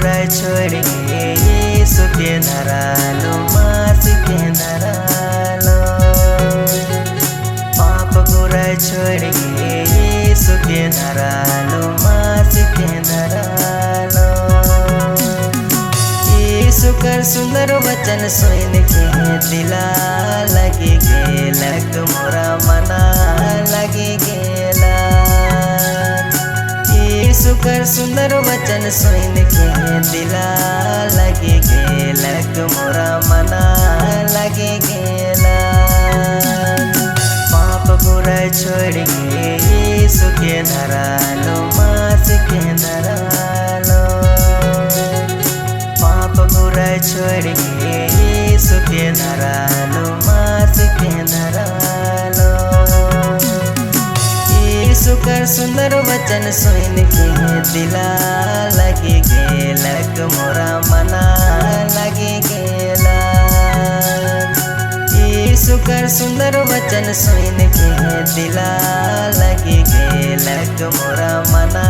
बुराई छोड़ के यीशु के धरालो मसीह के धरालो। पाप बुराई छोड़ के यीशु के धरालो मसीह के धरालो। यीशु कर सुंदर वचन सुन के दिला लगी गेला मोरा मना लगी गेला। यीशु कर सुंदर वचन सुन के दिला लगी गेला मोरा मना लगी गेला। पाप बुराई छोड़ के यीशु के धरालो मसीह के धरालो। पाप बुराई छोड़ के यीशु के धरालो मसीह के धरालो। यीशु कर सुंदर वचन सुन के दिला लगी गेला मोरा मना लगी गेला। यीशु कर सुंदर वचन सुन के दिला लगी गेला मोरा मना